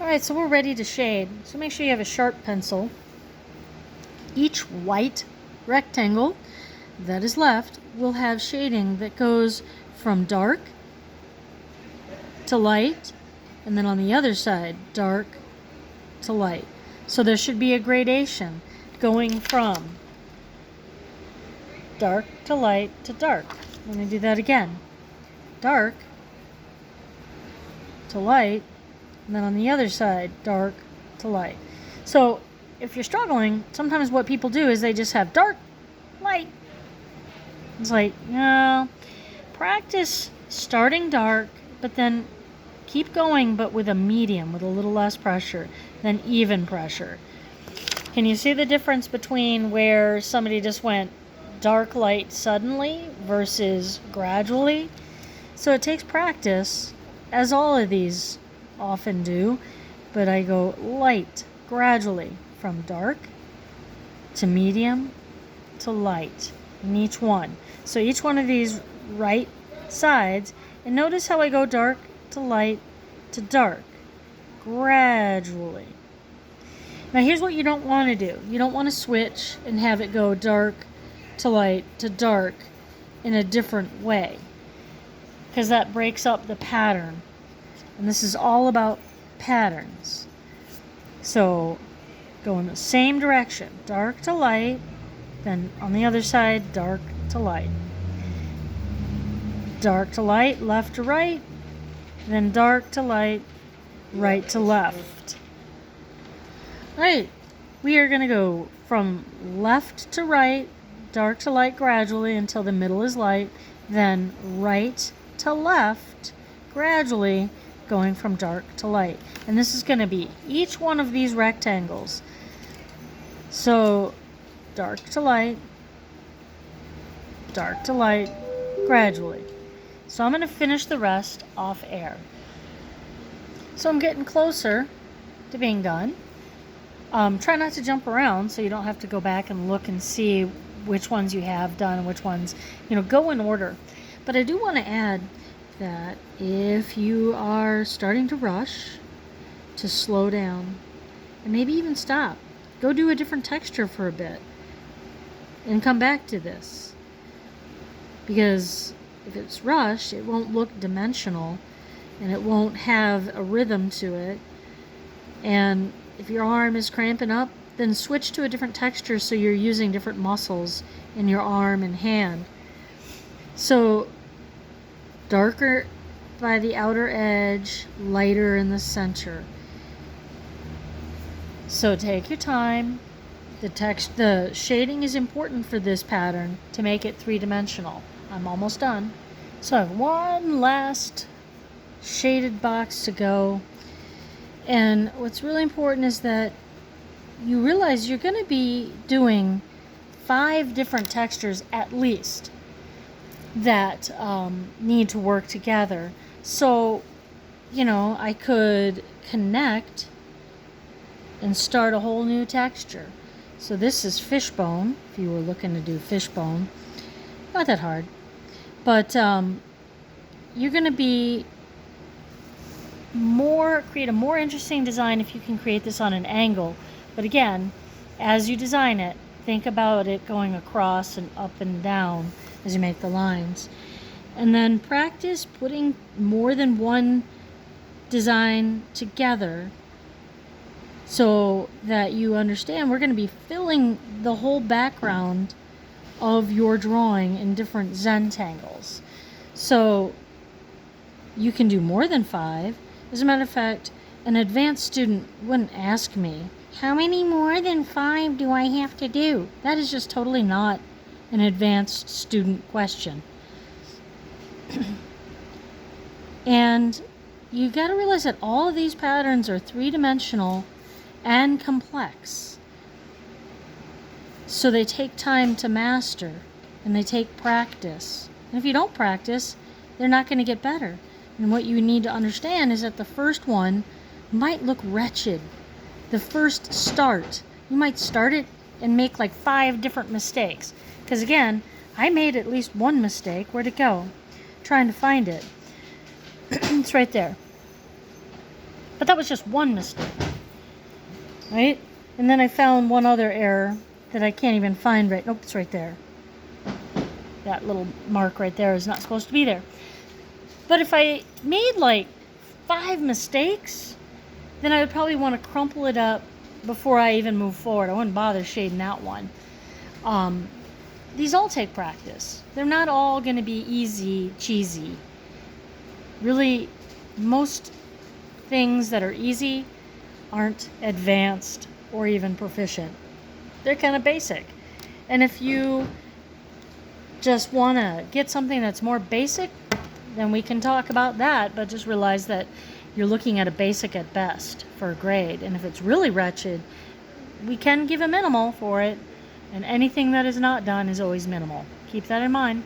Alright, so we're ready to shade. So make sure you have a sharp pencil. Each white rectangle that is left will have shading that goes from dark to light, and then on the other side, dark to light. So there should be a gradation going from dark to light to dark. Let me do that again. Dark to light, and then on the other side, dark to light. So if you're struggling, sometimes what people do is they just have dark, light. It's like, no, practice starting dark, but then keep going, but with a medium, with a little less pressure than even pressure. Can you see the difference between where somebody just went dark, light suddenly versus gradually? So it takes practice, as all of these often do, but I go light gradually from dark to medium to light in each one. So each one of these right sides, and notice how I go dark to light to dark gradually. Now here's what you don't want to do. You don't want to switch and have it go dark to light to dark in a different way, because that breaks up the pattern. And this is all about patterns. So go in the same direction, dark to light, then on the other side, dark to light. Dark to light, left to right, then dark to light, right to left. Alright, we are going to go from left to right, dark to light gradually until the middle is light, then right to left gradually, going from dark to light. And this is going to be each one of these rectangles. So dark to light, gradually. So I'm going to finish the rest off air. So I'm getting closer to being done. Try not to jump around so you don't have to go back and look and see which ones you have done and which ones, go in order. But I do want to add that if you are starting to rush, to slow down and maybe even stop. Go do a different texture for a bit and come back to this. Because if it's rushed, it won't look dimensional and it won't have a rhythm to it. And if your arm is cramping up, then switch to a different texture so you're using different muscles in your arm and hand. So darker by the outer edge, lighter in the center. So take your time. The shading is important for this pattern to make it three-dimensional. I'm almost done. So I have one last shaded box to go. And what's really important is that you realize you're going to be doing 5 different textures at least that need to work together. So, I could connect and start a whole new texture. So this is fishbone, if you were looking to do fishbone. Not that hard. But you're going to create a more interesting design if you can create this on an angle. But again, as you design it, think about it going across and up and down as you make the lines. And then practice putting more than one design together so that you understand we're going to be filling the whole background of your drawing in different Zentangles. So you can do more than 5. As a matter of fact, an advanced student wouldn't ask me, how many more than 5 do I have to do? That is just totally not an advanced student question. And you got to realize that all of these patterns are three-dimensional and complex. So they take time to master, and they take practice. And if you don't practice, they're not going to get better. And what you need to understand is that the first one might look wretched. The first start, you might start it and make like 5 different mistakes. Because again, I made at least one mistake. Where'd it go? Trying to find it. It's right there. But that was just one mistake, right? And then I found one other error that I can't even find right. Nope, it's right there. That little mark right there is not supposed to be there. But if I made like 5 mistakes, then I would probably want to crumple it up before I even move forward. I wouldn't bother shading out one. These all take practice. They're not all going to be easy, cheesy. Really, most things that are easy aren't advanced or even proficient. They're kind of basic. And if you just want to get something that's more basic, then we can talk about that, but just realize that you're looking at a basic at best for a grade. And if it's really wretched, we can give a minimal for it, and anything that is not done is always minimal. Keep that in mind.